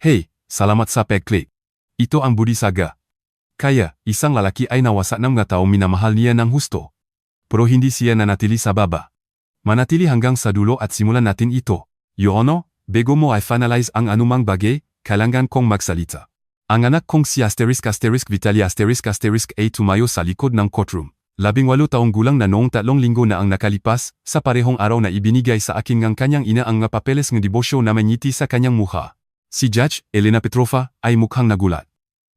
Hey, salamat sa pag-click. Ito ang Budi Saga. Kaya, isang lalaki ay nawasak ng mga taong minamahal niya ng husto. Pero hindi siya nanatili sa baba. Manatili hanggang sa dulo at simulan natin ito. Your Honor, bago mo ay finalize ang anumang bagay, kailangan kong magsalita. Ang anak kong si Vitaly A tumayo sa likod ng courtroom. 18 taong gulang na noong 3 linggo na ang nakalipas, sa parehong araw na ibinigay sa akin ng kanyang ina ang mga papeles ng dibosyo na may ngiti sa kanyang mukha. Si Judge Elena Petrova ay mukhang nagulat.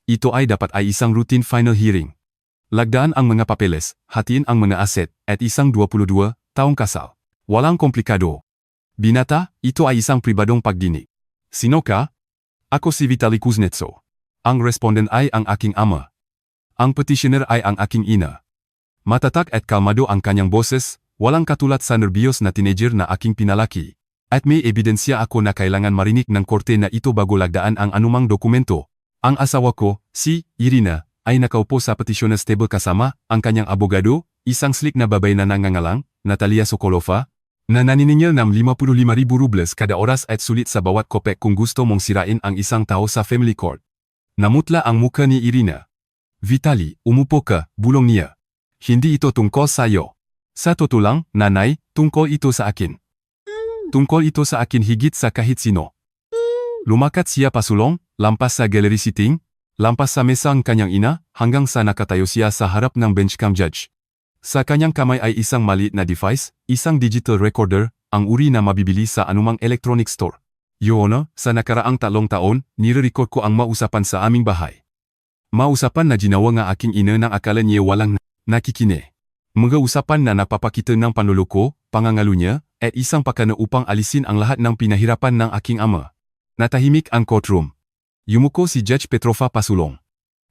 Ito ay dapat ay isang routine final hearing. Lagdaan ang mga papeles, hatiin ang mga aset, at isang 22 taong kasal. Walang komplikado. Binata, ito ay isang pribadong pagdinig. Sino ka? Ako si Vitaly Kuznetsov. Ang respondent ay ang aking ama. Ang petitioner ay ang aking ina. Matatak at kalmado ang kanyang boses, walang katulad sa nerbiyos na teenager na aking pinalaki. At may ebidensya ako na kailangan marinig ng korte na ito bago lagdaan ang anumang dokumento. Ang asawa ko, si Irina, ay nakaupo sa petitioner's table kasama ang kanyang abogado, isang slick na babae na nangangalang, Natalia Sokolova, na naniningil ng 55,000 rubles kada oras at sulit sa bawat kopek kung gusto mong sirain ang isang tao sa family court. Namutla ang muka ni Irina. Vitaly, umupo ka, bulong niya. Hindi ito tungkol sa iyo. Sa totoo lang, nanay, tungkol ito sa akin. Tungkol ito sa akin higit sa kahit sino. Lumakat siya pasulong, lampas sa gallery sitting, lampas sa mesa ang kanyang ina, hanggang sa nakatayo siya sa harap ng benchcam judge. Sa kanyang kamay ay isang maliit na device, isang digital recorder, ang uri na mabibili sa anumang electronic store. Your Honor, sa nakaraang 3 taon, nire-record ko ang mausapan sa aming bahay. Mausapan na ginawa ng aking ina nang akala niya walang nakikine. Mga usapan na napapakita ng panluloko, pangangalo niya, at isang pakana upang alisin ang lahat ng pinahirapan ng aking ama. Natahimik ang courtroom. Yumuko si Judge Petrova pasulong.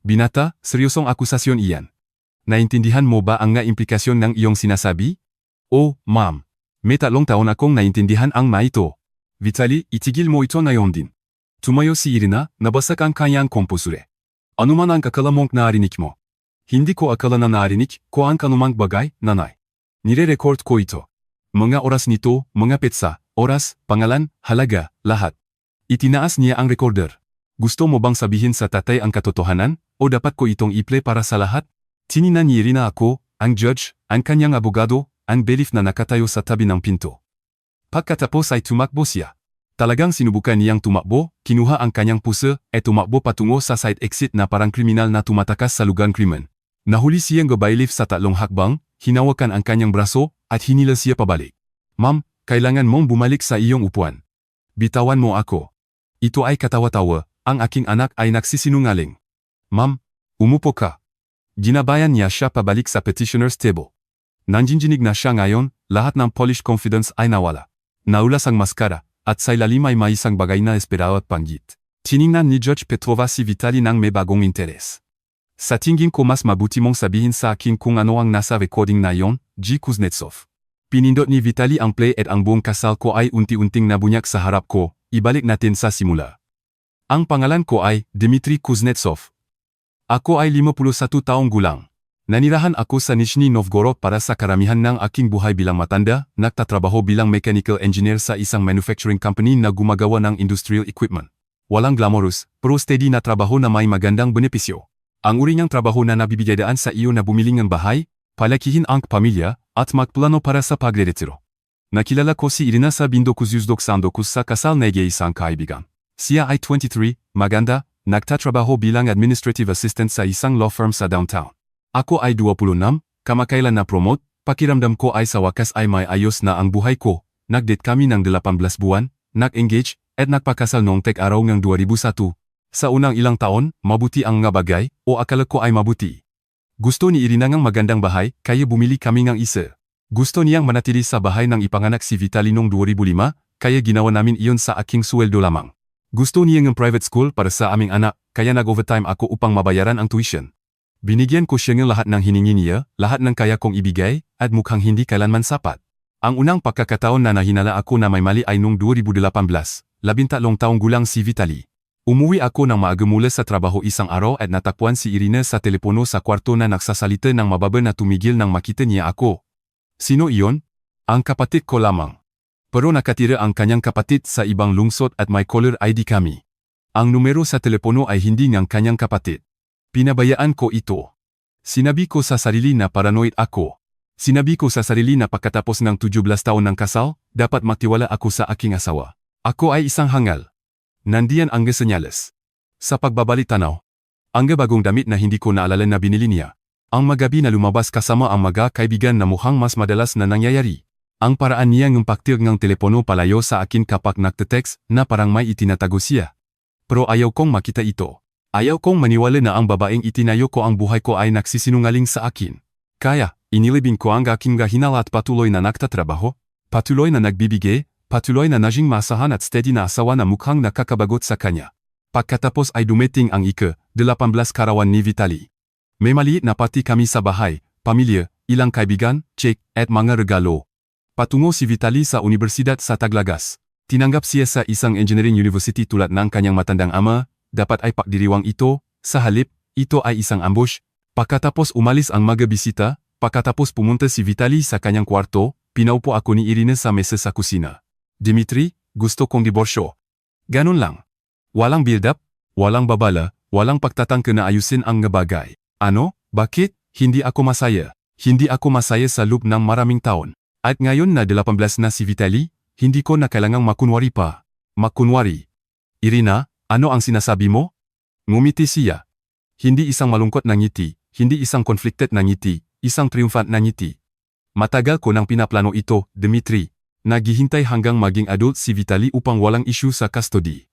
Binata, seryosong akusasyon iyan. Naintindihan mo ba ang nga implikasyon ng iyong sinasabi? Oh, ma'am. May 3 taon akong naintindihan ang maito. Vitaly, itigil mo ito ngayon din. Tumayo si Irina, nabasag ang kanyang kompusure. Ano man ang akala mong narinig mo? Hindi ko akala na narinig ko ang kanumang bagay, nanay. Nire-record ko ito. Mga oras nito, mga petsa, oras, pangalan, halaga, lahat. Itinaas niya ang recorder. Gusto mo bang sabihin sa tatay ang katotohanan, o dapat ko itong i-play para sa lahat? Tininan ni Irina ako, ang judge, ang kanyang abogado, ang bailiff na nakatayo sa tabi ng pinto. Pagkatapos ay tumakbo siya. Talagang sinubukan niyang tumakbo, kinuha ang kanyang pusa, at tumakbo patungo sa side exit na parang kriminal na tumatakas sa lugar krimen. Nahuli siyang bailiff sa 3 hakbang, hinawakan ang kanyang braso, at hinila siya pabalik. Ma'am, kailangan mong bumalik sa iyong upuan. Bitawan mo ako. Ito ay katawa-tawa, ang aking anak ay nagsisinungaling. Ma'am, umupo ka. Ginabayan niya siya pabalik sa petitioner's table. Nanginginig na siya ngayon, lahat ng polished confidence ay nawala. Naulas ang maskara, at sa ilalim ay may isang bagay na esperado at panggit. Tiningnan ni Judge Petrova si Vitaly nang may bagong interes. Sa tingin ko mas mabuti mong sabihin sa akin kung ano ang nasa recording na yon, G. Kuznetsov. Pinindot ni Vitaly ang play at ang buong kasal ko ay unti-unting nabunyak sa harap ko, ibalik natin sa simula. Ang pangalan ko ay Dmitry Kuznetsov. Ako ay 51 taong gulang. Nanirahan ako sa Nizhny Novgorod para sa karamihan ng aking buhay bilang matanda, nagtatrabaho bilang mechanical engineer sa isang manufacturing company na gumagawa ng industrial equipment. Walang glamorous, pero steady na trabaho na may magandang benepisyo. Ang uri niyang trabaho na nabibigayaan sa iyo na bumili ng bahay, palakihin ang pamilya, at magplano para sa pagre-retiro. Nakilala ko si Irina sa 1999 sa kasal na isang kaibigan. Siya ay 23, maganda, nagtatrabaho bilang administrative assistant sa isang law firm sa downtown. Ako ay 26, kamakailan na promote, pakiramdam ko ay sa wakas ay may ayos na ang buhay ko. Nag-date kami ng 18 buwan, nag-engage, at nagpakasal noong tek-araw ng 2001. Sa unang ilang taon, mabuti ang nga bagay, o akala ko ay mabuti. Gusto ni Irina ng magandang bahay, kaya bumili kami ng isa. Gusto niyang manatili sa bahay ng ipanganak si Vitaly noong 2005, kaya ginawa namin iyon sa aking sweldo lamang. Gusto niya ng private school para sa aming anak, kaya nag-overtime ako upang mabayaran ang tuition. Binigyan ko siya ng lahat ng hiningi niya, lahat ng kaya kong ibigay, at mukhang hindi kailanman sapat. Ang unang pagkakataon na nahinala ako na may mali ay noong 2018, 13 taong gulang si Vitaly. Umuwi ako ng maaga mula sa trabaho isang araw at natakpuan si Irina sa telepono sa kwarto na nagsasalita ng mababa na tumigil nang makita niya ako. Sino iyon? Ang kapatid ko lamang. Pero nakatira ang kanyang kapatid sa ibang lungsod at may caller ID kami. Ang numero sa telepono ay hindi ng kanyang kapatid. Pinabayaan ko ito. Sinabi ko sa sarili na paranoid ako. Sinabi ko sa sarili na pagkatapos ng 17 taon ng kasal, dapat magtiwala ako sa aking asawa. Ako ay isang hangal. Nandiyan ang senyales. Sa pagbabalik tanaw, ang bagong damit na hindi ko naalala na binili niya. Ang magabi na lumabas kasama ang mga kaibigan na mukhang mas madalas na nangyayari. Ang paraan niya ng paktir ng telepono palayo sa akin kapag nagte-text na parang may itinatago siya. Pero ayaw kong makita ito. Ayaw kong maniwala na ang babaeng itinayo ko ang buhay ko ay nagsisinungaling sa akin. Kaya, inilibing ko ang aking hinala at patuloy na nagtatrabaho, patuloy na nagbibigay, patuloy na naging masahan at steady na asawa na mukhang nakakabagot sa kanya. Pagkatapos ay dumating ang ika-18 karawan ni Vitaly. May maliit na party kami sa bahay, pamilya, ilang kaibigan, check, at mga regalo. Patungo si Vitaly sa Universidad sa Taglagas. Tinanggap siya sa isang engineering university tulad ng kanyang matandang ama, dapat ay pagdiriwang ito, sa halip, ito ay isang ambush. Pagkatapos umalis ang mga bisita, pagkatapos pumunta si Vitaly sa kanyang kwarto, pinaupo ako ni Irina sa mesa sa kusina. Dimitri, gusto kong diborsyo. Ganun lang. Walang build-up, walang babala, walang pagtatangka na ayusin ang bagay. Ano? Bakit? Hindi ako masaya. Hindi ako masaya sa loob ng maraming taon. At ngayon na 18 na si Vitaly, hindi ko na kailangang makunwari pa. Makunwari. Irina, ano ang sinasabi mo? Ngumiti siya. Hindi isang malungkot na ngiti, hindi isang conflicted na ngiti, isang triumphant na ngiti. Matagal ko nang pinaplano ito, Dimitri. Naghihintay hanggang maging adult si Vitaly upang walang issue sa custody.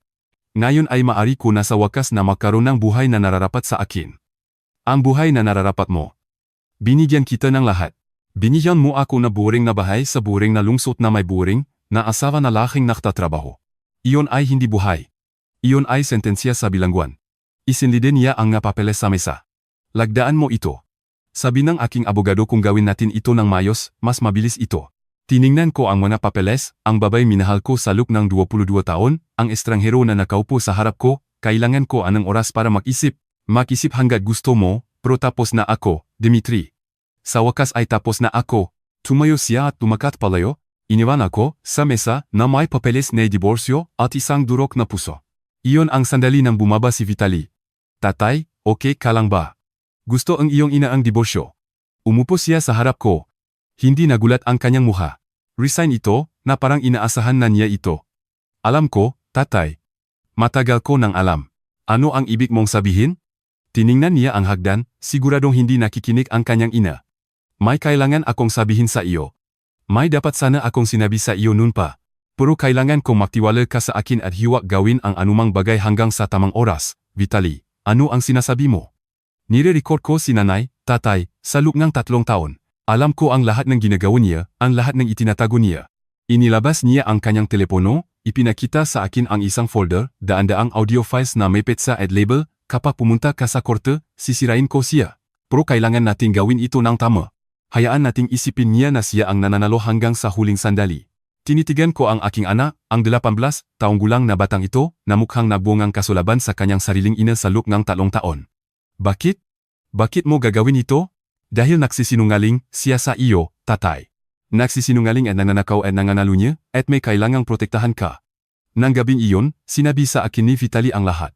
Ngayon ay maari ko na sa wakas na magkaroon ng buhay na nararapat sa akin. Ang buhay na nararapat mo. Binigyan kita ng lahat. Binigyan mo ako na buring na bahay sa buring na lungsod na may buring, na asawa na laking naktatrabaho. Iyon ay hindi buhay. Iyon ay sentensya sa bilangguan. Isinlide niya ang papeles sa mesa. Lagdaan mo ito. Sabi ng aking abogado kung gawin natin ito ng mayos, mas mabilis ito. Tiningnan ko ang mga papeles, ang babay minahal ko sa loob ng 22 taon, ang estranghero na nakaupo sa harap ko, kailangan ko anong oras para mag-isip. Mag-isip hanggat gusto mo, pero tapos na ako, Dimitri. Sa wakas ay tapos na ako. Tumayo siya at tumakat palayo, iniwan ako, sa mesa, na may papeles na diborsyo at isang durok na puso. Iyon ang sandali nang bumaba si Vitaly. Tatay, okay ka lang ba? Gusto ang iyong ina ang diborsyo. Umupo siya sa harap ko. Hindi nagulat ang kanyang mukha. Resign ito, na parang inaasahan na niya ito. Alam ko, tatay. Matagal ko nang alam. Ano ang ibig mong sabihin? Tiningnan niya ang hagdan, siguradong hindi nakikinig ang kanyang ina. May kailangan akong sabihin sa iyo. May dapat sana akong sinabi sa iyo noon pa. Pero kailangan kong magtiwala ka sa akin at hiwag gawin ang anumang bagay hanggang sa tamang oras. Vitaly, ano ang sinasabi mo? Nire-record ko si nanay, tatay, sa loob ng 3 taon. Alam ko ang lahat ng ginagawa niya, ang lahat ng itinatago niya. Inilabas niya ang kanyang telepono, ipinakita sa akin ang isang folder, daan-daang audio files na may petsa at label, kapag pumunta ka sa korte, sisirain ko siya. Pero kailangan nating gawin ito ng tama. Hayaan nating isipin niya na siya ang nananalo hanggang sa huling sandali. Tinitigan ko ang aking anak, ang 18 taong gulang na batang ito, na mukhang nabuong ang kasulaban sa kanyang sariling ina sa loob ng 3 taon. Bakit? Bakit mo gagawin ito? Dahil nagsisinungaling siya sa iyo, tatay. Nagsisinungaling at nananakaw at nanganalo niya, at may kailangang protektahan ka. Nang gabing iyon, sinabi sa akin ni Vitaly ang lahat.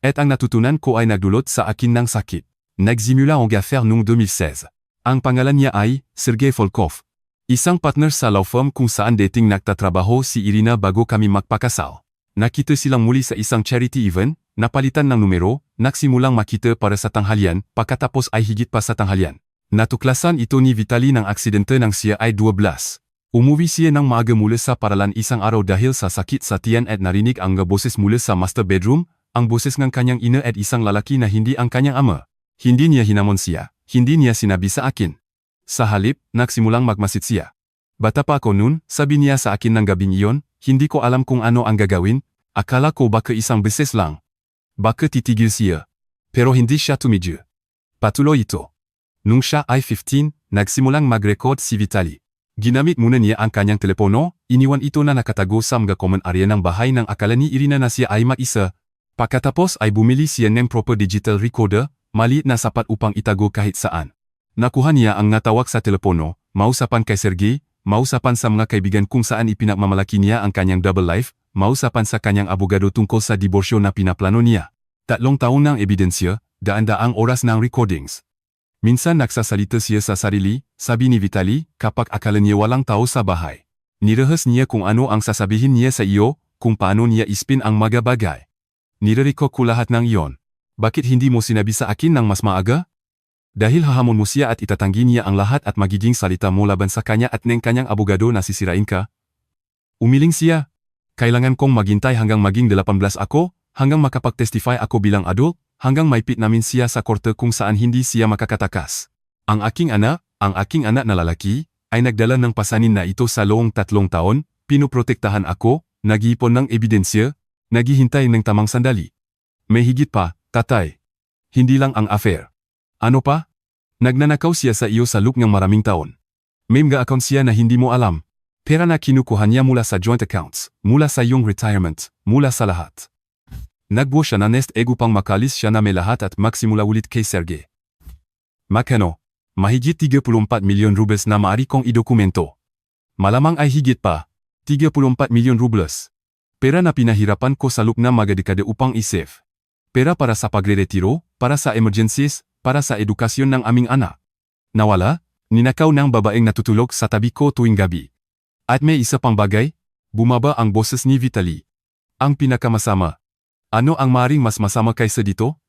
At ang natutunan ko ay nagdulot sa akin ng sakit. Nagsimula ang affair noong 2016. Ang pangalan niya ay Sergey Volkov. Isang partner sa law firm kung saan dating nagtatrabaho si Irina bago kami magpakasal. Nakita silang muli sa isang charity event, napalitan ng numero, nagsimulang makita para sa tanghalian, pagkatapos ay higit pa sa tanghalian. Natuklasan ito ni Vitaly ng aksidente nang siya ay 12. Umuwi siya ng maaga mula sa paralan isang araw dahil sa sakit sa tiyan at narinig ang boses mula sa master bedroom, ang boses ng kanyang ina at isang lalaki na hindi ang kanyang ama. Hindi niya hinamon siya, hindi niya sinabi sa akin. Sa halip, nagsimulang magmasid siya. Bata pa ako noon, sabi niya sa akin ng gabing iyon, hindi ko alam kung ano ang gagawin, akala ko baka isang beses lang. Baka titigil siya. Pero hindi siya tumigil. Patuloy ito. Nung siya ay 15, nagsimulang mag-record si Vitaly. Ginamit muna niya ang kanyang telepono, iniwan ito na nakatago sa mga common area ng bahay ng akala ni Irina na siya ay mag-isa. Pagkatapos ay bumili siya ng proper digital recorder, maliit na sapat upang itago kahit saan. Nakuha niya ang natawag sa telepono, mausapan kay Sergey, mausapan sa mga kaibigan kung saan ipinagmamalaki niya ang kanyang double life, mausapan sa kanyang abogado tungkol sa diborsyo na pinaplano niya. 3 taon ng ebidensya, daan-daang oras ng recordings. Minsan nagsasalita siya sa sarili, sabi ni Vitaly, kapag akala niya walang tao sa bahay. Nirehas niya kung ano ang sasabihin niya sa iyo, kung paano niya ispin ang mga bagay. Nire-record ko lahat ng iyon. Bakit hindi mo sinabi sa akin ng mas maaga? Dahil hahamon mo siya at itatanggi niya ang lahat at magiging salita mo laban sa kanya at ng kanyang abogado na sisirain ka. Umiling siya. Kailangan kong maghintay hanggang maging 18 ako, hanggang makapag-testify ako bilang adult, hanggang maipit namin siya sa korte kung saan hindi siya makakatakas. Ang aking anak na lalaki, ay nagdala ng pasanin na ito sa loong 3 taon, pinoprotektahan ako, nag-iipon ng ebidensya, naghihintay ng tamang sandali. May higit pa, tatay. Hindi lang ang affair. Ano pa? Nagnanakaw siya sa iyo sa loob ng maraming taon. May mga account siya na hindi mo alam. Pera na kinukuha niya mula sa joint accounts, mula sa iyong retirement, mula sa lahat. Nagbuo siya na nest egg upang makalis siya na may lahat at magsimula ulit kay Sergey. Makano? Mahigit 34 milyon rubles na maaari kong idokumento. Malamang ay higit pa, 34 milyon rubles. Pera na pinahirapan ko sa loob ng mga dekade upang isave. Pera para sa pagre-retiro, para sa emergencies, para sa edukasyon ng aming anak. Nawala, ninakaw ng babaeng natutulog sa tabi ko tuwing gabi. At may isa pang bagay, bumaba ang boses ni Vitaly. Ang pinakamasama. Ano ang maring mas masama kaysa dito?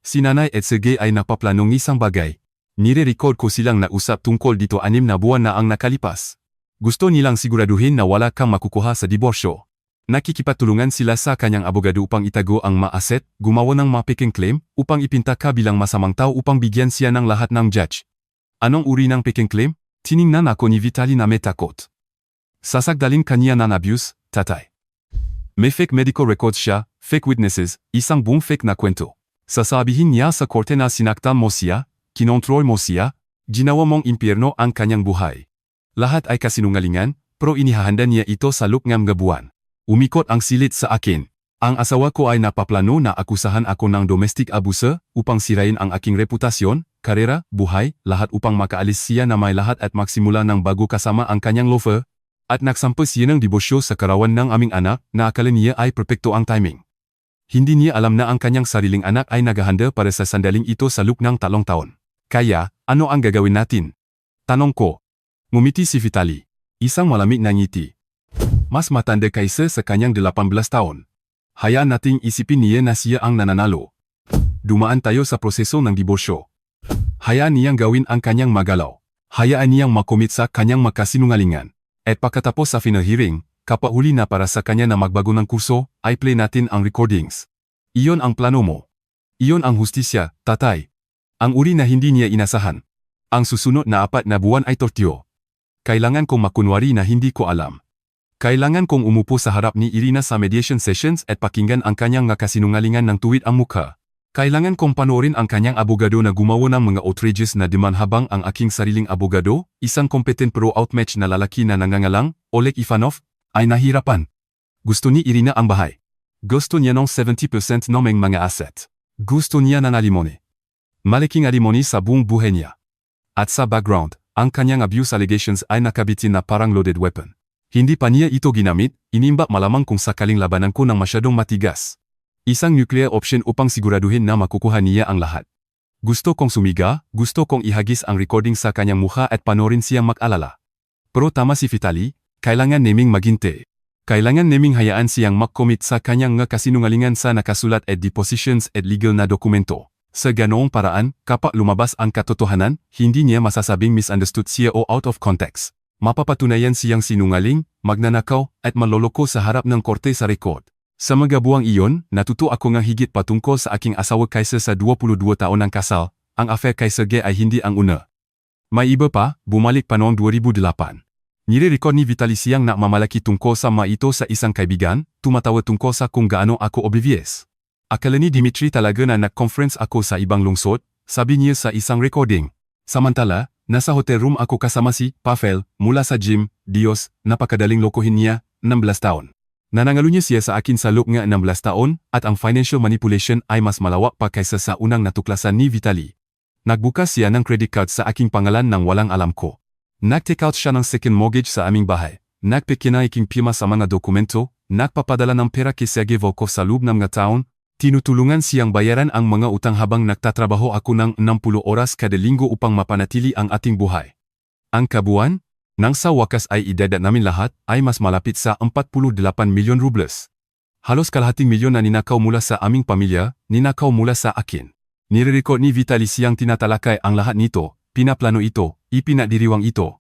Si Nanay at Sergey ay napaplanong isang bagay. Nire-record ko silang nausap tungkol dito 6 na buwan na ang nakalipas. Gusto nilang siguraduhin na wala kang makukuha sa diborsyo. Nakikipagtulungan sila sa kanyang abogado upang itago ang mga asset, gumawa ng mga peking claim, upang ipinta ka bilang masamang tao upang bigyan siya ng lahat ng judge. Anong uri ng peking claim? Tiningnan ako ni Vitaly na may takot. Sasagdalin kanya ng abuse, tatay. May fake medical records siya, fake witnesses, isang buong fake na kwento. Sasabihin niya sa korte na sinaktan mo siya, kinontrol mo siya, ginawa mong impyerno ang kanyang buhay. Lahat ay kasinungalingan, pero inihahanda niya ito sa loob ng mga buwan. Umikot ang silit sa akin. Ang asawa ko ay napaplano na akusahan ako ng domestic abuse upang sirain ang aking reputasyon, karera, buhay, lahat upang makaalis siya na may lahat at magsimula ng bago kasama ang kanyang lover, at nagsampa siya ng diborsyo sa karawan ng aming anak na akala niya ay perpekto ang timing. Hindi niya alam na ang kanyang sariling anak ay naghahanda para sa sandaling ito sa loob ng 3 taon. Kaya, ano ang gagawin natin? Tanong ko. Ngumiti si Vitaly. Isang malamig na ngiti. Mas matanda kaysa sa kanyang 18 taon. Hayaan nating isipin niya na siya ang nananalo. Dumaan tayo sa proseso ng diborsyo. Hayaan niyang gawin ang kanyang magalaw. Hayaan niyang makomit sa kanyang makasinungalingan. At pagkatapos sa final hearing, kapahuli na para sa kanya na magbago ng kurso, ay play natin ang recordings. Iyon ang plano mo. Iyon ang hustisya, tatay. Ang uri na hindi niya inasahan. Ang susunod na 4 na buwan ay tortyo. Kailangan kong makunwari na hindi ko alam. Kailangan kong umupo sa harap ni Irina sa mediation sessions at pakinggan ang kanyang kasinungalingan ng tuwid ang mukha. Kailangan kong panoorin ang kanyang abogado na gumawa ng mga outrageous na demand habang ang aking sariling abogado, isang competent pro outmatch na lalaki na nangangalang, Oleg Ivanov, ay nahirapan. Gusto ni Irina ang bahay. Gusto niya ng 70% ng mga asset. Gusto niya ng alimony. Malaking alimony sa buong buhay niya. At sa background, ang kanyang abuse allegations ay nakabitin na parang loaded weapon. Hindi pa niya ito ginamit, inimba malamang kung sakaling labanan ko ng masyadong matigas. Isang nuclear option upang siguraduhin na makukuha niya ang lahat. Gusto kong sumiga, gusto kong ihagis ang recording sa kanyang mukha at panorin siyang mag-alala. Pero tama si Vitaly, kailangan naming maghintay. Kailangan naming hayaan siyang mag-commit sa kanyang kasinungalingan sa nakasulat at depositions at legal na dokumento. Sa ganoong paraan, kapag lumabas ang katotohanan, hindi niya masasabing misunderstood siya o out of context. Mapapatunayan siyang sinungaling, magnanakaw, at maloloko sa harap ng korte sa record. Sa mga buwang iyon, natuto ako ng higit patungkol sa aking asawa kaysa sa 22 taon ng kasal, ang affair kay Sergey ay hindi ang una. May iba pa, bumalik pa noong 2008. Nire-record ni Vitaly siyang nagmamalaki tungkol sa mga ito sa isang kaibigan, tumatawa tungkol sa kung gaano ako oblivious. Akala ni Dimitri talaga na nag-conference ako sa ibang lungsod, sabi niya sa isang recording. Samantala, nasa hotel room ako kasama si Pavel, mula sa gym, Diyos, napakadaling lokohin niya, 16 taon. Nanangalo niya siya sa akin sa loob ng 16 taon, at ang financial manipulation ay mas malawak pa kaysa sa unang natuklasan ni Vitaly. Nagbukas siya ng credit card sa aking pangalan nang walang alam ko. Nag-take out siya ng second mortgage sa aming bahay. Nagpikina iking pirma sa mga dokumento, nagpapadala ng pera kay Sergey Volkov sa loob ng mga taon, tinutulungan siyang bayaran ang mga utang habang nagtatrabaho ako ng 60 oras kada linggo upang mapanatili ang ating buhay. Ang kabuuan, nang sa wakas ay idadagdag namin lahat, ay mas malapit sa 48 milyon rubles. Halos kalahating milyon na ninakaw mula sa aming pamilya, ninakaw mula sa akin. Nire-record ni Vitali siyang tinatalakay ang lahat nito, pinaplano ito, ipinadiriwang ito.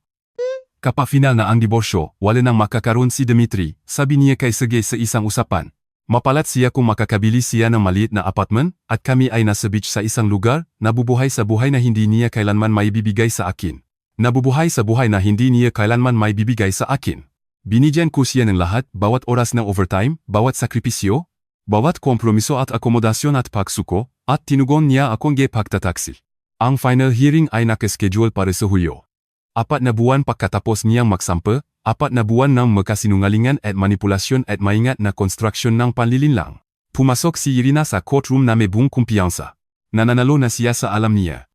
Kapag final na ang diborsyo, wala nang makakaroon si Dmitry, sabi niya kay Sergey sa isang usapan. Mapalat siya kung makakabili siya ng maliit na apartment, at kami ay nasa beach sa isang lugar, nabubuhay sa buhay na hindi niya kailanman maibibigay sa akin. Nabubuhay sa buhay na hindi niya kailanman maibibigay sa akin. Binigyan ko siya ng lahat, bawat oras ng overtime, bawat sakripisyo, bawat kompromiso at akomodasyon at pagsuko, at tinugon niya akong pagtataksil. Ang final hearing ay nakaschedule para sa Hulyo. 4 na buwan pagkatapos niyang magsampa, 4 na buwan ng magkasinungalingan at manipulasyon at maingat na konstruksyon ng panlilinlang. Pumasok si Irina sa courtroom na may buong kumpiyansa. Nananalo na siya sa alam niya.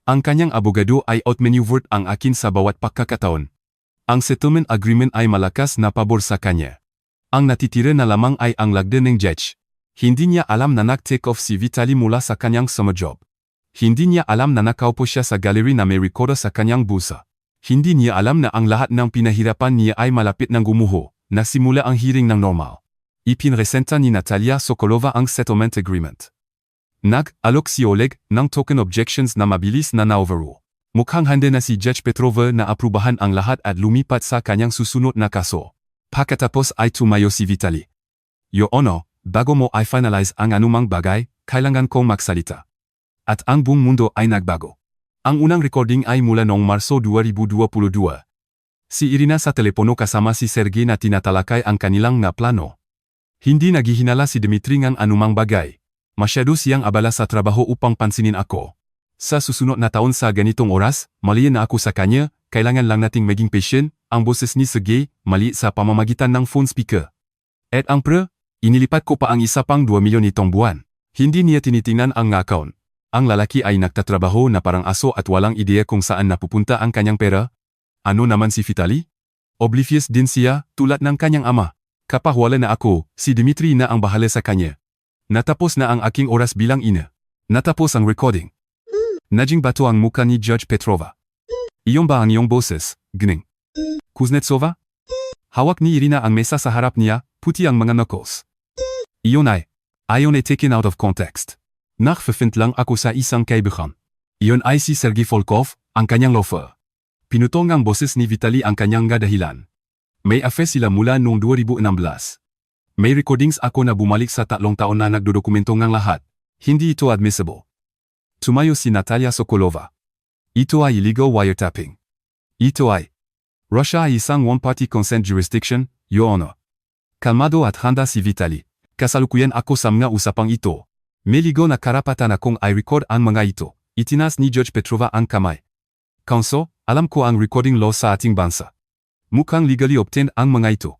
Ang kanyang abogado ay outmaneuvered ang akin sa bawat pagkakataon. Ang settlement agreement ay malakas na pabor sa kanya. Ang natitira na lamang ay ang lagda ng judge. Hindi niya alam na nag-take off si Vitali mula sa kanyang summer job. Hindi niya alam na nakaupo siya sa gallery na may recorder sa kanyang bulsa. Hindi niya alam na ang lahat ng pinahirapan niya ay malapit ng gumuho, nasimula ang hearing ng normal. Ipinresenta ni Natalia Sokolova ang settlement agreement. Nag-alok si Oleg ng token objections na mabilis na na-overrule. Mukhang handa na si Judge Petrova na aprubahan ang lahat at lumipat sa kanyang susunod na kaso. Pagkatapos ay tumayo si Vitali. Your Honor, bago mo ay finalize ang anumang bagay, kailangan kong magsalita. At ang buong mundo ay nagbago. Ang unang recording ay mula noong Marso 2022. Si Irina sa telepono kasama si Sergey na tinatalakay ang kanilang na plano. Hindi naghihinala si Dmitry ng anumang bagay. Masyado siyang abala sa trabaho upang pansinin ako. Sa susunod na taon sa ganitong oras, maliit na ako sa kanya, kailangan lang nating maging patient. Ang boses ni Sergey, maliit sa pamamagitan ng phone speaker. At ang inilipat ko pa ang isa pang 2 milyon itong buwan. Hindi niya tinitingnan ang account. Ang lalaki ay nagtatrabaho na parang aso at walang ideya kung saan napupunta ang kanyang pera. Ano naman si Vitali? Oblivious din siya, tulad ng kanyang ama. Kapag wala na ako, si Dmitry na ang bahala sa kanya. Natapos na ang aking oras bilang ina. Natapos ang recording. Naging bato ang muka ni Judge Petrova. Iyon ba ang iyong boses, Gning? Kuznetsova? Hawak ni Irina ang mesa sa harap niya, puti ang mga knuckles. Iyon ay, ayon ay taken out of context. Nakverfind lang ako sa isang kaibigan. Iyon ay si Sergey Volkov, ang kanyang loafer. Pinutong ang boses ni Vitali ang kanyang dahilan. May affair sila mula noong 2016. May recordings ako na bumalik sa 3 taon na nagdodokumento ng lahat. Hindi ito admissible. Tumayo si Natalia Sokolova. Ito ay illegal wiretapping. Ito ay Russia ay isang one-party consent jurisdiction, Your Honor. Kalmado at handa si Vitali. Kasalukuyan ako sa mga usapang ito. May ligo na karapatan akong i-record ang mga ito. Itinas ni Judge Petrova ang kamay. Counsel, alam ko ang recording law sa ating bansa. Mukhang legally obtained ang mga ito.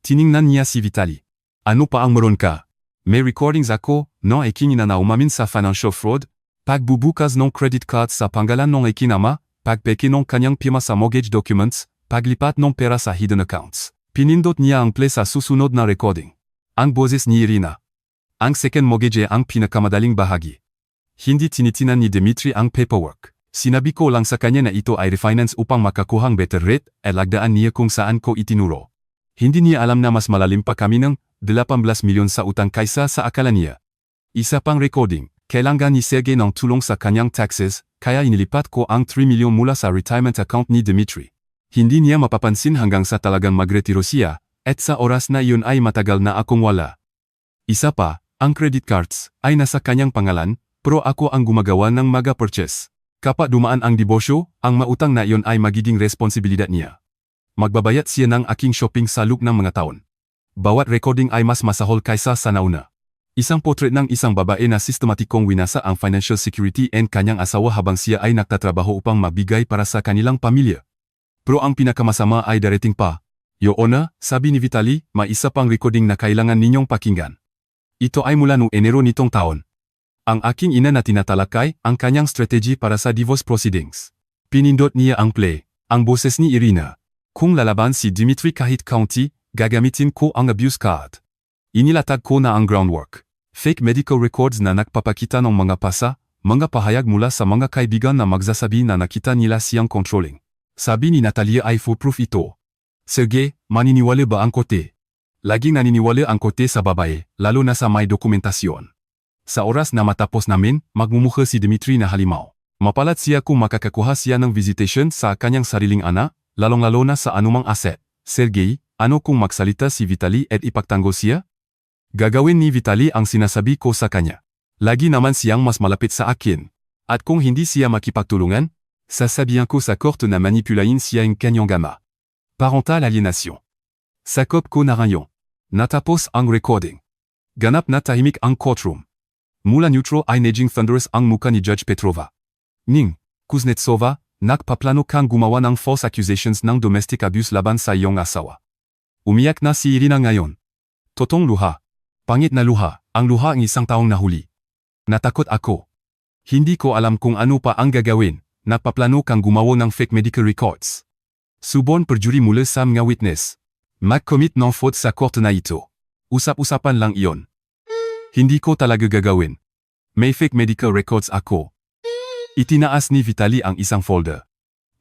Tiningnan niya si Vitali. Ano pa ang meron ka? May recordings ako, no eking ina na umamin sa financial fraud, pagbubukas ng credit card sa pangalan ng eking ama, pagpeke ng kanyang pirma sa mortgage documents, paglipat ng pera sa hidden accounts. Pinindot niya ang play sa susunod na recording. Ang boses ni Irina. Ang second mortgage ang pinakamadaling bahagi. Hindi tinitinan ni Dmitry ang paperwork. Sinabi ko lang sa kanya na ito ay refinance upang makakuhang better rate at lagdaan niya kung saan ko itinuro. Hindi niya alam na mas malalim pa kami ng 18 milyon sa utang kaysa sa akala niya. Isa pang recording, kailangan ni Sergey ng tulong sa kanyang taxes, kaya inilipat ko ang 3 milyon mula sa retirement account ni Dmitry. Hindi niya mapapansin hanggang sa talagang magretiro siya, at sa oras na iyon ay matagal na akong wala. Isa pa, ang credit cards ay nasa kanyang pangalan, pero ako ang gumagawa ng mga purchase. Kapag dumaan ang diborsyo, ang mautang na iyon ay magiging responsibilidad niya. Magbabayad siya ng aking shopping sa loob ng mga taon. Bawat recording ay mas masahol kaysa sa nauna. Isang portrait ng isang babae na sistematikong winasa ang financial security and kanyang asawa habang siya ay nagtatrabaho upang mabigay para sa kanilang pamilya. Pero ang pinakamasama ay darating pa. Your Honor, sabi ni Vitali, may isa pang recording na kailangan ninyong pakinggan. Ito ay mula noong Enero nitong taon. Ang aking ina na tinatalakay ang kanyang strategy para sa divorce proceedings. Pinindot niya ang play, ang boses ni Irina. Kung lalaban si Dmitry kahit county, Gagamitin ko ang abuse card. Inilatag ko na ang groundwork. Fake medical records na nagpapakita ng mga mga pahayag mula sa mga kaibigan na magsasabi na nakita nila siyang controlling. Sabi ni Natalia ay foolproof ito. Sergey, maniniwala ba ang kote? Laging naniniwala ang kote sa babae, lalo na sa may dokumentasyon. Sa oras na matapos namin, magmumukha si Dimitri na halimaw. Mapalat siya kung makakakuha siya ng visitation sa kanyang sariling anak, lalong-lalo na sa anumang asset. Sergey, ano kung magsalita si Vitali at ipagtanggol siya? Gagawin ni Vitali ang sinasabi ko sa kanya. Lagi naman siyang mas malapit sa akin. At kung hindi siya makipagtulungan, sasabihan ko sa korte na manipulain siya ang kanyang gama. Parental alienation. Sakop ko na rayon. Natapos ang recording. Ganap na tahimik ang courtroom. Mula neutral ay naging thunderous ang muka ni Judge Petrova. Ning, Kuznetsova, nagpaplano kang gumawa ng false accusations ng domestic abuse laban sa iyong asawa. Umiyak na si Irina ngayon. Totong luha. Pangit na luha, ang luha ang isang taong nahuli. Natakot ako. Hindi ko alam kung ano pa ang gagawin, napaplano kang gumawa ng fake medical records. Subon perjuri mula sa mga witness. Mag-commit ng fraud sa korte na ito. Usap-usapan lang iyon. Hindi ko talaga gagawin. May fake medical records ako. Itinaas ni Vitali ang isang folder.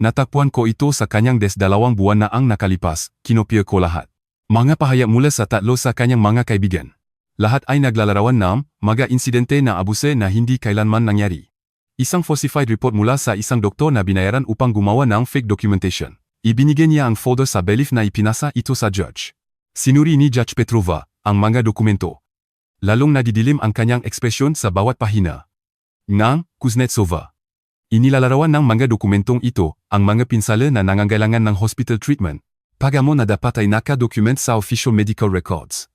Natakpuan ko ito sa kanyang desk 2 buwan na ang nakalipas, kinopya ko lahat. Mga pahayag mula sa 3 sa kanyang mga kaibigan. Lahat ay naglalarawan ng mga insidente na abuse na hindi kailanman nangyari. Isang falsified report mula sa isang doktor na binayaran upang gumawa ng fake documentation. Ibinigay niya ang folder sa bailiff na ipinasa ito sa judge. Sinuri ni Judge Petrova ang mga dokumento. Lalong nadidilim ang kanyang ekspresyon sa bawat pahina. Nang, Kuznetsova. Inilalarawan ng mga dokumentong ito ang mga pinsala na nangangailangan ng hospital treatment. Pagamo na dapat ay naka-document sa official medical records.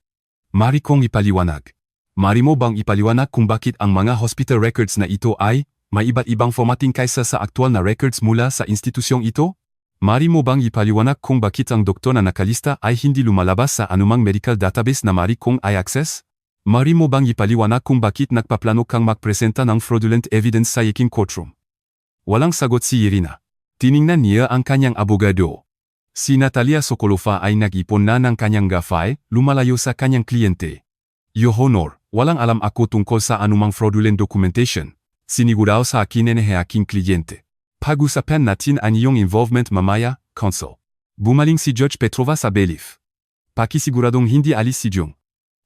Mari kong ipaliwanag. Mari mo bang ipaliwanag kung bakit ang mga hospital records na ito ay may iba't ibang formatting kaysa sa aktual na records mula sa institusyong ito? Mari mo bang ipaliwanag kung bakit ang doktor na nakalista ay hindi lumalabas sa anumang medical database na mari kong i-access? Mari mo bang ipaliwanag kung bakit nagpaplano kang magpresenta ng fraudulent evidence sa yaking courtroom? Walang sagot si Irina. Tiningnan niya ang kanyang abogado. Si Natalia Sokolova ay nag-ipon na ng kanyang gafay, lumalayo sa kanyang kliyente. Your Honor, walang alam ako tungkol sa anumang fraudulent documentation. Sinigurado sa akin ng aking kliyente. Pag-usapan natin ang iyong involvement mamaya, counsel. Bumaling si Judge Petrova sa bailiff. Pakisiguradong hindi alis si Jung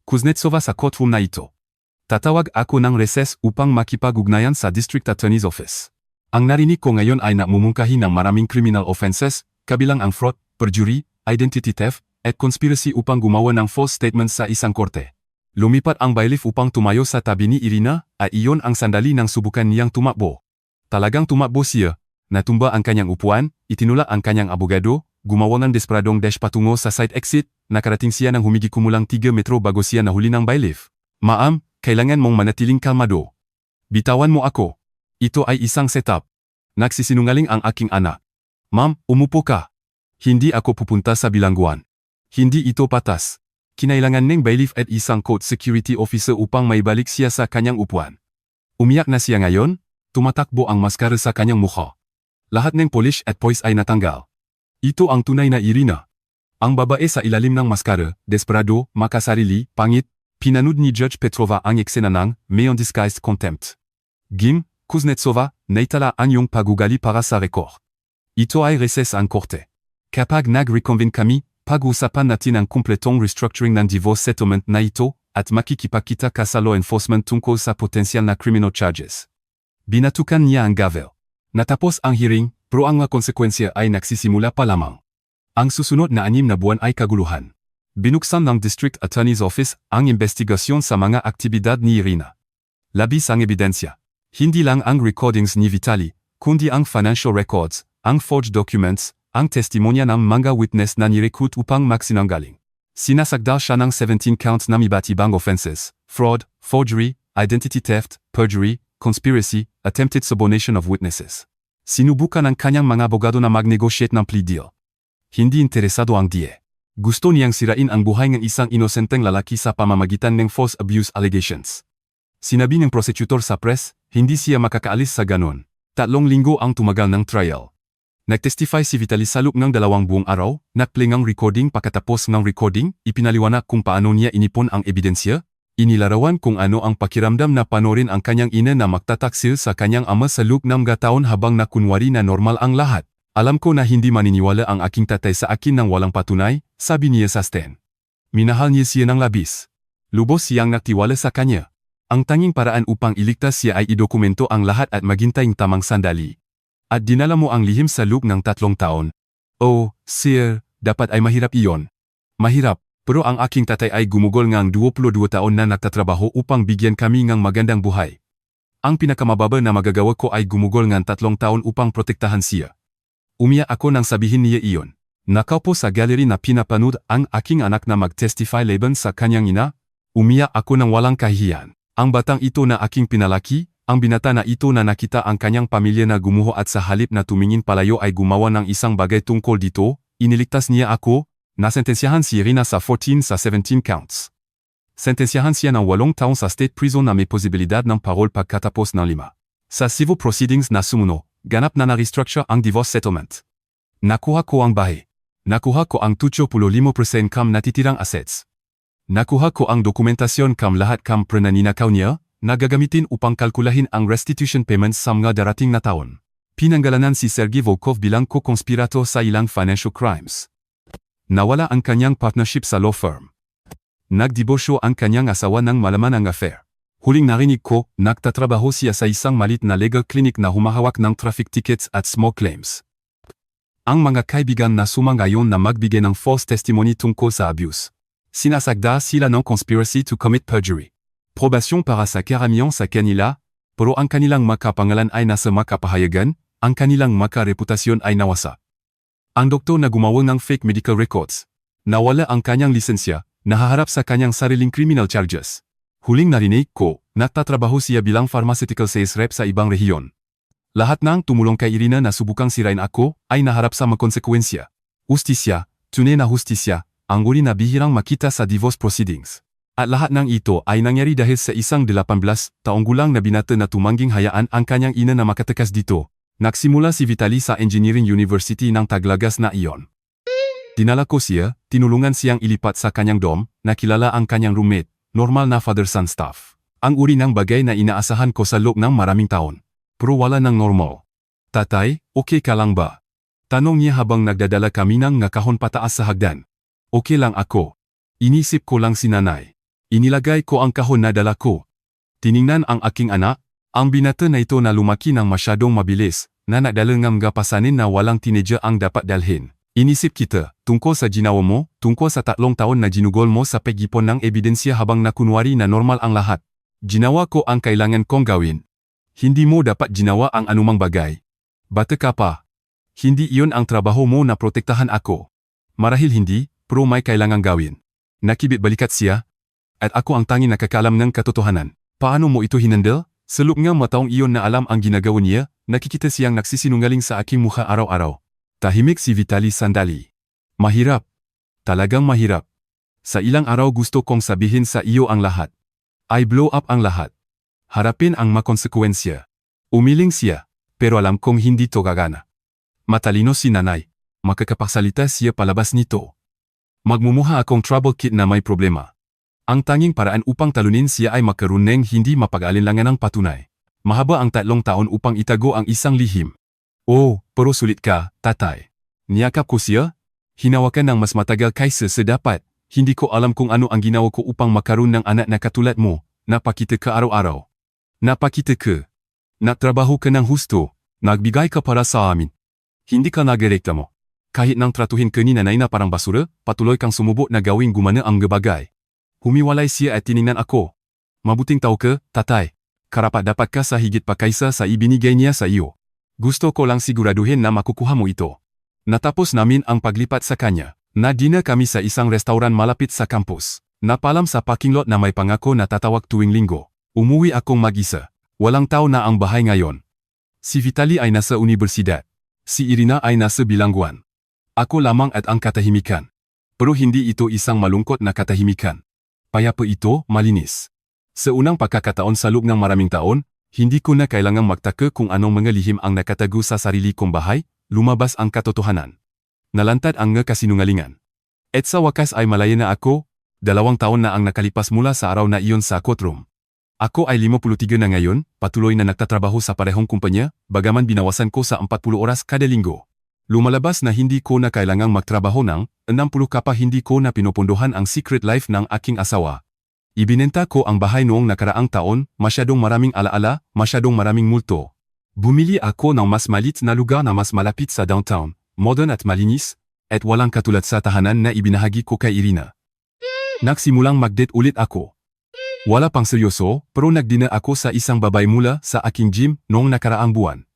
Kuznetsova sa courtroom na ito. Tatawag ako ng recess upang makipag-ugnayan sa District Attorney's Office. Ang narinig ko ngayon ay namumungkahi ng maraming criminal offenses, kabilang ang fraud, perjury, identity theft, at conspiracy upang gumawa ng false statements sa isang korte. Lumipat ang bailiff upang tumayo sa tabi ni Irina, at iyon ang sandali ng subukan niyang tumakbo. Talagang tumakbo siya, natumba ang kanyang upuan, itinulak ang kanyang abogado, gumawa ng desperadong dash patungo sa side exit, nakarating siya ng humigi kumulang 3 metro bago siya nahuli ng bailiff. Ma'am, kailangan mong manatiling kalmado. Bitawan mo ako. Ito ay isang setup. Nagsisinungaling ang aking anak. Ma'am, umupo ka. Hindi ako pupunta sa bilangguan. Hindi ito patas. Kinailangan ng bailiff at isang court security officer upang maibalik siya sa kanyang upuan. Umiyak na siya ngayon, tumatakbo ang maskara sa kanyang mukha. Lahat ng polish at poise ay natanggal. Ito ang tunay na Irina. Ang babae sa ilalim ng maskara, desperado, makasarili, pangit, pinanood ni Judge Petrova ang eksena ng may undisguised contempt. Gim, Kuznetsova, naitala ang iyong pagugali para sa record. Ito ay recess ang korte. Kapag nag-reconvene kami, pag-usapan natin ang kumpletong restructuring ng divorce settlement na ito at makikipagkita ka sa law enforcement tungkol sa potensyal na criminal charges. Binatukan niya ang gavel. Natapos ang hearing, pero ang mga konsekwensya ay nagsisimula pa lamang. Ang susunod na 6 na buwan ay kaguluhan. Binuksan ng District Attorney's Office ang investigasyon sa mga aktibidad ni Irina. Labis ang ebidensya. Hindi lang ang recordings ni Vitali, kundi ang financial records, ang forged documents, ang testimonya ng mga witness na nirecruit upang magsinungaling. Sinasagdal siya ng 17 counts na iba't ibang offenses: fraud, forgery, identity theft, perjury, conspiracy, attempted subornation of witnesses. Sinubukan ng kanyang mga abogado na mag-negotiate ng plea deal. Hindi interesado ang DA. Gusto niyang sirain ang buhay ng isang inosenteng lalaki sa pamamagitan ng false abuse allegations. Sinabi ng prosecutor sa press, hindi siya makakaalis sa ganon. 3 linggo ang tumagal ng trial. Nagtestify si Vitaly sa loob ng 2 buong araw, nagplay ng recording pagkatapos ng recording, ipinaliwanag kung paano niya inipon ang ebidensya, inilarawan kung ano ang pakiramdam na panorin ang kanyang ina na magtataksil sa kanyang ama sa loob ng 6 taon habang nakunwari na normal ang lahat. Alam ko na hindi maniniwala ang aking tatay sa akin nang walang patunay, sabi niya sa stand. Minahal niya siya ng labis. Lubos siyang nagtiwala sa kanya. Ang tanging paraan upang iligtas siya ay idokumento ang lahat at maghintay ng tamang sandali. At dinala mo ang lihim sa loob ng 3 taon. Oh, sir, dapat ay mahirap iyon. Mahirap, pero ang aking tatay ay gumugol ngang 22 taon na nagtatrabaho upang bigyan kami ng magandang buhay. Ang pinakamababa na magagawa ko ay gumugol ngang 3 taon upang protektahan siya. Umiyak ako nang sabihin niya iyon. Nakaupo sa galeri na pinapanood ang aking anak na mag-testify laban sa kanyang ina. Umiyak ako nang walang kahihiyan. Ang batang ito na aking pinalaki, ang binata na ito na nakita ang kanyang pamilya na gumuho at sa halip na tumingin palayo ay gumawa ng isang bagay tungkol dito, iniligtas niya ako, nasentensyahan si Irina sa 14 sa 17 counts. Sentensyahan siya ng 8 taon sa state prison na may posibilidad ng parol pagkatapos ng 5. Sa civil proceedings na sumuno, ganap na na-restructure ang divorce settlement. Nakuha ko ang bahay. Nakuha ko ang 75% kam natitirang assets. Nakuha ko ang dokumentasyon kam lahat kam pernah ninakaw niya, na gagamitin upang kalkulahin ang restitution payments sa mga darating na taon. Pinanggalanan si Sergey Volkov bilang co-conspirator sa ilang financial crimes. Nawala ang kanyang partnership sa law firm. Nagdiborsyo ang kanyang asawa ng malaman ang affair. Huling narinig ko, nagtatrabaho siya sa isang malit na legal clinic na humahawak ng traffic tickets at small claims. Ang mga kaibigan na sumangayon na magbigay ng false testimony tungkol sa abuse. Sinasagda sila ng conspiracy to commit perjury. Probasyon para sa karamihan sa kanila, pero ang kanilang makapangalan ay nasa makapahayagan, ang kanilang makareputasyon ay nawasa. Ang doktor na gumawa ng fake medical records, nawala ang kanyang lisensya, nahaharap sa kanyang sariling criminal charges. Huling narinig ko, nagtatrabaho siya bilang pharmaceutical sales rep sa ibang rehiyon. Lahat ng tumulong kay Irina na subukang sirain ako, ay naharap sa mga konsekwensya. Hustisya, tunay na hustisya, ang uri na bihirang makita sa divorce proceedings. At lahat ng ito ay nangyari dahil sa isang 18 taong gulang na binata na tumangging hayaan ang kanyang ina na makatakas dito. Nagsimula si Vitaly sa Engineering University ng Taglagas na iyon. Dinala ko siya, tinulungan siyang ilipat sa kanyang dorm, nakilala ang kanyang roommate, normal na father-son stuff. Ang uri ng bagay na inaasahan ko sa loob ng maraming taon. Pero wala ng normal. Tatay, okay ka lang ba? Tanong niya habang nagdadala kami ng nakahon pataas sa hagdan. Okay lang ako. Inisip ko lang si nanay. Inilagay ko ang kahon na dala ko. Tiningnan ang aking anak, ang binata na ito na lumaki ng masyadong mabilis, na nakdala ng mga pasanin na walang teenager ang dapat dalhin. Inisip kita, tungkol sa ginawa mo, tungkol sa 3 taon na ginugol mo sa pag-ipon ng ebidensya habang nakunwari na normal ang lahat. Ginawa ko ang kailangan kong gawin. Hindi mo dapat ginawa ang anumang bagay. Bata ka pa. Hindi iyon ang trabaho mo na protektahan ako. Marahil hindi, pero may kailangang gawin. Nakibit balikat siya, at ako ang tanging nakakaalam ng katotohanan. Paano mo ito hinandle? Sa loob ng mataong iyon na alam ang ginagawa niya, nakikita siyang nagsisinungaling sa aking mukha araw-araw. Tahimik si Vitaly sandali. Mahirap. Talagang mahirap. Sa ilang araw gusto kong sabihin sa iyo ang lahat. I blow up ang lahat. Harapin ang makonsekwensya. Umiling siya, pero alam kong hindi to gagana. Matalino si nanay. Makakapagsalita siya palabas nito. Magmumuha akong trouble kid na may problema. Ang tanging paraan upang talunin siya ay magkaroon ng hindi mapag-alinlangan ng patunay. Mahaba ang 3 taon upang itago ang isang lihim. Oh, pero sulit ka, tatay. Niyakap ko siya? Hinawakan ng mas matagal kaysa sa dapat. Hindi ko alam kung ano ang ginawa ko upang makaroon ng anak na katulad mo. Napakita ka araw-araw. Napakita ka. Nagtrabaho ka ng husto. Nagbigay ka para sa amin. Hindi ka nagreklamo. Kahit nang tratuhin ka ni nanay na parang basura, patuloy kang sumubok na gawing gumana ang bagay. Humiwalay siya at tiningnan ako. Mabuting tao ka, tatay. Karapat-dapat ka sa higit pa kaysa sa ibinigay niya sa iyo. Gusto ko lang siguraduhin na makukuha mo ito. Natapos namin ang paglipat sa kanya. Nadina kami sa isang restauran malapit sa campus. Napalam sa parking lot na may pangako na tatawag tuwing linggo. Umuwi akong mag-isa. Walang tao na ang bahay ngayon. Si Vitaly ay nasa universidad. Si Irina ay nasa bilangguan. Ako lamang at ang katahimikan. Pero hindi ito isang malungkot na katahimikan. Payapa ito, malinis. Sa unang pagkakataon sa loob ng maraming taon, hindi ko na kailangang magtaka kung anong mga lihim ang nakatago sa sarili kong bahay, lumabas ang katotohanan. Nalantad ang kasinungalingan. At sa wakas ay malaya na ako, 2 taon na ang nakalipas mula sa araw na iyon sa courtroom. Ako ay 53 na ngayon, patuloy na nagtatrabaho sa parehong kumpanya, bagaman binawasan ko sa 40 oras kada linggo. Lumalabas na hindi ko na kailangang magtrabaho ng 60 kapag hindi ko na pinupunduhan ang secret life ng aking asawa. Ibinenta ko ang bahay noong nakaraang taon, masyadong maraming alaala, masyadong maraming multo. Bumili ako ng mas malit na lugar na mas malapit sa downtown, modern at malinis, at walang katulad sa tahanan na ibinahagi ko kay Irina. Nagsimulang mag-date ulit ako. Wala pang seryoso, pero nagdina ako sa isang babae mula sa aking gym noong nakaraang buwan.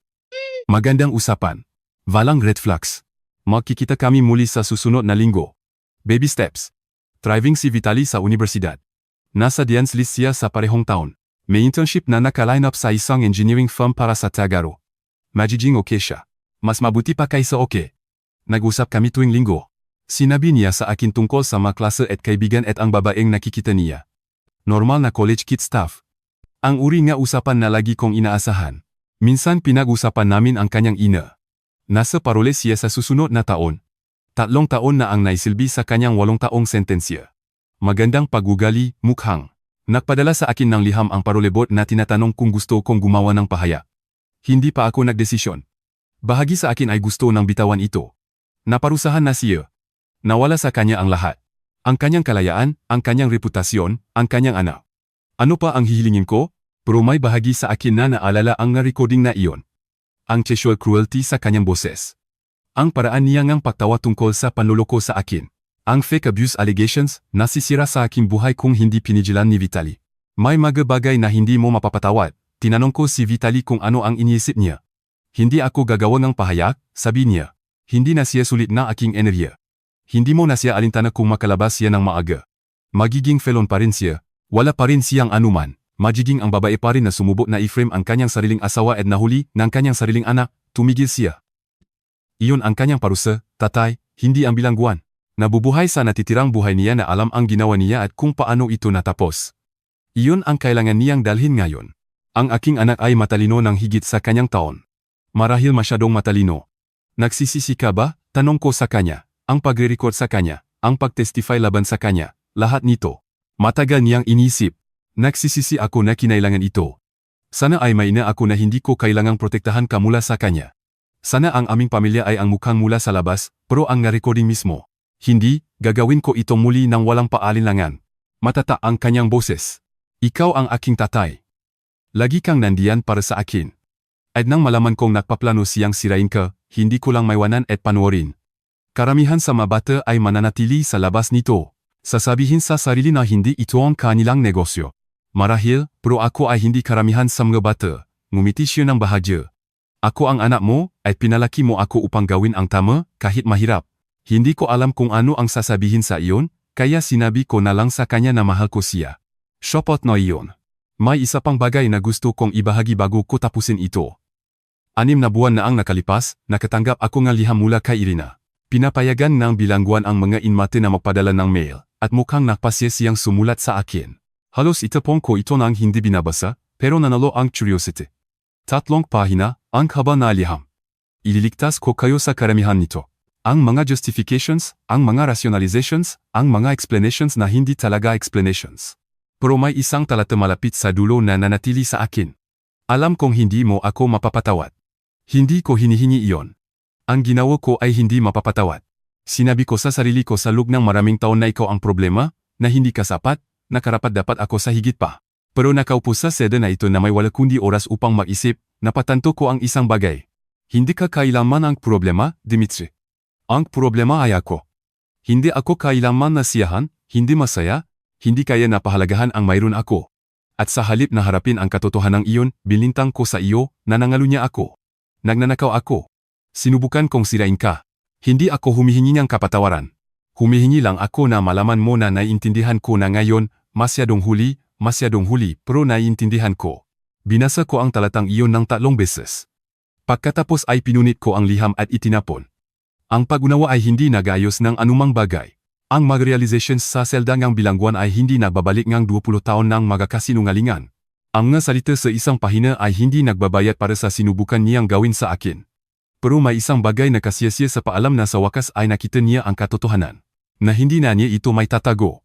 Magandang usapan. Walang red flags. Magkikita kami muli sa susunod na linggo. Baby steps. Thriving si Vitali sa universidad. Nasa Dance list siya sa parehong taon. May internship na naka-line up sa isang engineering firm para sa Tagaro. Magiging okay siya. Mas mabuti pa kaysa okay. Nag-usap kami tuwing linggo. Sinabi niya sa akin tungkol sa mga klase at kaibigan at ang babaeng nakikita niya. Normal na college kid stuff. Ang uri nga usapan na lagi kong inaasahan. Minsan pinag-usapan namin ang kanyang ina. Nasa parole siya sa susunod na taon. 3 taon na ang naisilbi sa kanyang 8 taong sentensya. Magandang pagugali, mukhang. Nagpadala sa akin ng liham ang parolebot na tinatanong kung gusto kong gumawa ng pahaya. Hindi pa ako nagdesisyon. Bahagi sa akin ay gusto ng bitawan ito. Naparusahan na siya. Nawala sa kanya ang lahat. Ang kanyang kalayaan, ang kanyang reputasyon, ang kanyang anak. Ano pa ang hihilingin ko? Pero may bahagi sa akin na naalala ang recording na iyon. Ang sexual cruelty sa kanyang boses. Ang paraan niya ngang pagtawa tungkol sa panloloko sa akin. Ang fake abuse allegations, nasisira sa aking buhay kung hindi pinigilan ni Vitali. May mga bagay na hindi mo mapapatawad. Tinanong ko si Vitali kung ano ang iniisip niya. Hindi ako gagawa ng pahayag, sabi niya. Hindi na siya sulit na aking enerhiya. Hindi mo na siya alintana kung makalabas siya ng maaga. Magiging felon pa rin siya. Wala pa rin siyang anuman. Magiging ang babae pa rin na sumubok na i-frame ang kanyang sariling asawa at nahuli ng kanyang sariling anak, tumigil siya. Iyon ang kanyang parusa, tatay, hindi ang bilangguan. Nabubuhay sa natitirang buhay niya na alam ang ginawa niya at kung paano ito natapos. Iyon ang kailangan niyang dalhin ngayon. Ang aking anak ay matalino ng higit sa kanyang taon. Marahil masyadong matalino. Nagsisisi ka ba? Tanong ko sa kanya. Ang pagre-record sa kanya, ang pag-testify laban sa kanya, lahat nito. Matagal niyang inisip. Nagsisisi ako na kinailangan ito. Sana ay may na ako na hindi ko kailangang protektahan ka mula sa kanya. Sana ang aming pamilya ay ang mukhang mula sa labas, pero ang nga-recording mismo. Hindi, gagawin ko ito muli nang walang paalinlangan. Matata ang kanyang boses. Ikaw ang aking tatay. Lagi kang nandiyan para sa akin. At nang malaman kong nagpaplano siyang sirain ka, hindi ko lang maiwanan at panoorin. Karamihan sa mga bata ay mananatili sa labas nito. Sasabihin sa sarili na hindi ito ang kanilang negosyo. Marahil, pero ako ay hindi karamihan sa mga bata. Ngumiti siya ng bahagya. Ako ang anak mo, at pinalaki mo ako upang gawin ang tama, kahit mahirap. Hindi ko alam kung ano ang sasabihin sa iyon, kaya sinabi ko na lang sa kanya na mahal ko siya. Shopot na iyon. May isa pang bagay na gusto kong ibahagi bago ko tapusin ito. 6 na buwan na ang nakalipas, nakatanggap ako ng liham mula kay Irina. Pinapayagan ng bilangguan ang mga inmate na magpadala ng mail, at mukhang nakpasya siyang sumulat sa akin. Halos itapon ko ito nang hindi binabasa, pero nanalo ang curiosity. 3 pahina, ang haba na liham. Ililigtas ko kayo sa karamihan nito. Ang mga justifications, ang mga rationalizations, ang mga explanations na hindi talaga explanations. Pero may isang talata malapit sa dulo na nanatili sa akin. Alam kong hindi mo ako mapapatawad. Hindi ko hinihingi iyon. Ang ginawa ko ay hindi mapapatawad. Sinabi ko sa sarili ko sa loob ng maraming taon na ikaw ang problema, na hindi ka sapat, na karapat-dapat ako sa higit pa. Pero nakaupo sa seda na ito na may wala kundi oras upang mag-isip, napatanto ko ang isang bagay. Hindi ka kailanman ang problema, Dimitri. Ang problema ay ako. Hindi ako kailanman nasiyahan, hindi masaya, hindi kaya napahalagahan ang mayroon ako. At sa halip na harapin ang katotohanan iyon, bilintang ko sa iyo, na nangalunya ako. Nagnanakaw ako. Sinubukan kong sirain ka. Hindi ako humihingi ng kapatawaran. Humihingi lang ako na malaman mo na naiintindihan ko na ngayon, masyadong huli, pero naiintindihan ko. Binasa ko ang talatang iyon ng 3 beses. Pagkatapos ay pinunit ko ang liham at itinapon. Ang pag-unawa ay hindi nag-ayos ng anumang bagay. Ang mga realizations sa selda ngang bilangguan ay hindi nagbabalik ngang 20 taon ng mga kasinungalingan. Ang nga salita sa isang pahina ay hindi nagbabayad para sa sinubukan niyang gawin sa akin. Pero may isang bagay na kasia-sia sa paalam na sa wakas ay nakita niya ang katotohanan. Na hindi na niya ito may tatago.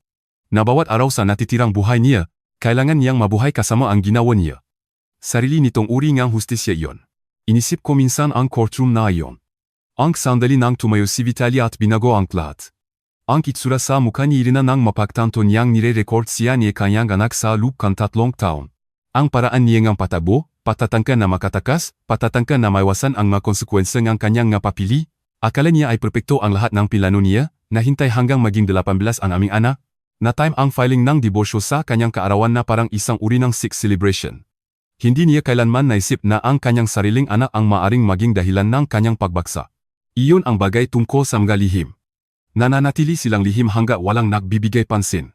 Na bawat araw sa natitirang buhay niya, kailangan niyang mabuhay kasama ang ginawa niya. Sarili nitong uri ngang hustisya iyon. Inisip ko minsan ang courtroom na iyon. Ang sandali nang tumayo si Vitaly at binago ang lahat. Ang itsura sa mukha ni Irina nang mapagtanto niyang nire-record siya ni kanyang anak sa loob ng 3 taon. Ang paraan niya ngang patabo, patatangka na makatakas, patatangka na maiwasan ang mga konsekwensya ng kanyang nga papili, akala niya ay perpekto ang lahat ng plano niya, nahintay hanggang maging 18 ang aming anak, na time ang filing ng diborsyo sa kanyang kaarawan na parang isang uri ng sick celebration. Hindi niya kailanman naisip na ang kanyang sariling anak ang maaring maging dahilan ng kanyang pagbagsak. Iyon ang bagay tungkol sa mga lihim. Nananatili silang lihim hangga walang nagbibigay pansin.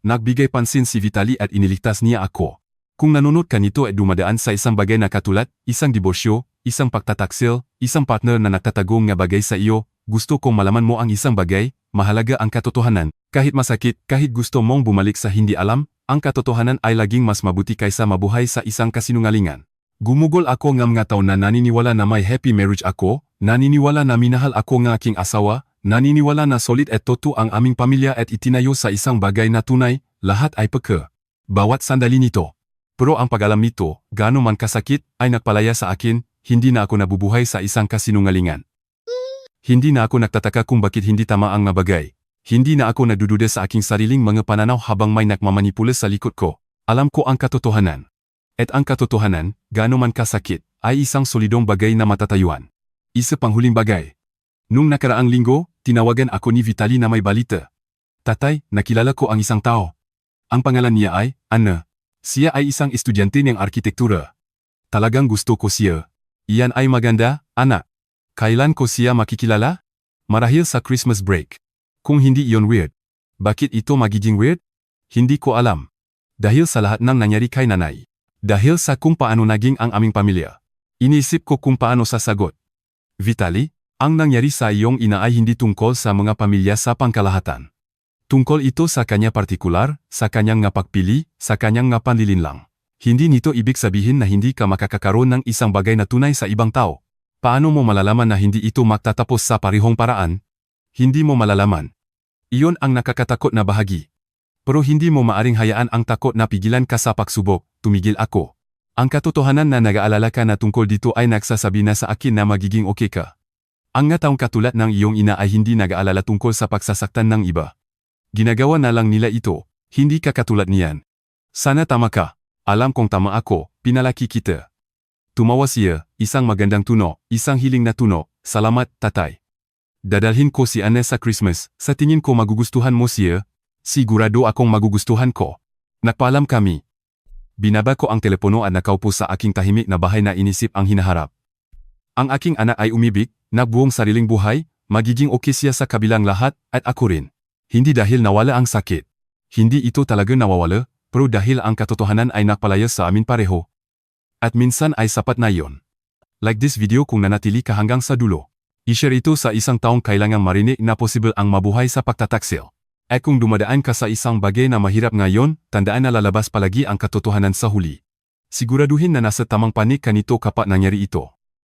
Nagbigay pansin si Vitaly at iniligtas niya ako. Kung nanonood ka nito at dumadaan sa isang bagay na katulad, isang diborsyo, isang pagtataksil, isang partner na nagtatagong nga bagay sa iyo, gusto kong malaman mo ang isang bagay, mahalaga ang katotohanan. Kahit masakit, kahit gusto mong bumalik sa hindi alam, ang katotohanan ay laging mas mabuti kaysa mabuhay sa isang kasinungalingan. Gumugol ako ng mga taon na naniniwala na may happy marriage ako, naniniwala na minahal ako ng aking asawa, naniniwala na solid at totoo ang aming pamilya at itinayo sa isang bagay na tunay, lahat ay peke. Bawat sandali nito. Pero ang pag-alam nito, gaano man kasakit, ay nagpalaya sa akin, hindi na ako nabubuhay sa isang kasinungalingan. Hindi na ako nagtataka kung bakit hindi tama ang mga bagay. Hindi na ako nadududa sa aking sariling mga pananaw habang may nagmamanipula sa likod ko. Alam ko ang katotohanan. At ang katotohanan, gaano man kasakit, ay isang solidong bagay na matatayuan. Isa pang huling bagay. Nung nakaraang linggo, tinawagan ako ni Vitaly na may balita. Tatay, nakilala ko ang isang tao. Ang pangalan niya ay Anna. Siya ay isang estudyante ng arkitektura. Talagang gusto ko siya. Iyan ay maganda, anak. Kailan ko siya makikilala? Marahil sa Christmas break. Kung hindi iyon weird. Bakit ito magiging weird? Hindi ko alam. Dahil sa lahat ng nangyari kay nanay. Dahil sa kung paano naging ang aming pamilya. Iniisip ko kung paano sasagot. Vitaly, ang nangyari sa iyong ina ay hindi tungkol sa mga pamilya sa pangkalahatan. Tungkol ito sa kanya partikular, sa kanyang nga pagpili, sa kanyang nga panlilinlang. Hindi nito ibig sabihin na hindi ka makakakaroon ng isang bagay na tunay sa ibang tao. Paano mo malalaman na hindi ito magtatapos sa parihong paraan? Hindi mo malalaman. Iyon ang nakakatakot na bahagi. Pero hindi mo maaring hayaan ang takot na pigilan ka sa pagsubok, tumigil ako. Ang katotohanan na nag-aalala ka na tungkol dito ay nagsasabi na sa akin na magiging okay ka. Ang nga taong katulad ng iyong ina ay hindi nag-aalala tungkol sa pagsasaktan ng iba. Ginagawa na lang nila ito, hindi ka katulad niyan. Sana tama ka. Alam kong tama ako, pinalaki kita. Tumawa siya, isang magandang tuno, isang hiling na tuno, salamat, tatay. Dadalhin ko si Anna sa Christmas, sa tingin ko magugustuhan mo siya. Sigurado akong magugustuhan ko. Nagpaalam kami. Binaba ko ang telepono at nakaupo sa aking tahimik na bahay na inisip ang hinaharap. Ang aking anak ay umibig, nagbuong sariling buhay, magiging okay siya sa kabilang lahat, at ako rin. Hindi dahil nawala ang sakit. Hindi ito talaga nawawala, pero dahil ang katotohanan ay nakpalaya sa amin pareho. At minsan ay sapat na yon. Like this video kung nanatili ka hanggang sa dulo. I-share ito sa isang taong kailangang marinig na posible ang mabuhay sa pagtataksil. At kung dumadaan ka sa isang bagay na mahirap ngayon, tandaan na lalabas palagi ang katotohanan sa huli. Siguraduhin na nasa tamang panig ka nito kapag nangyari ito.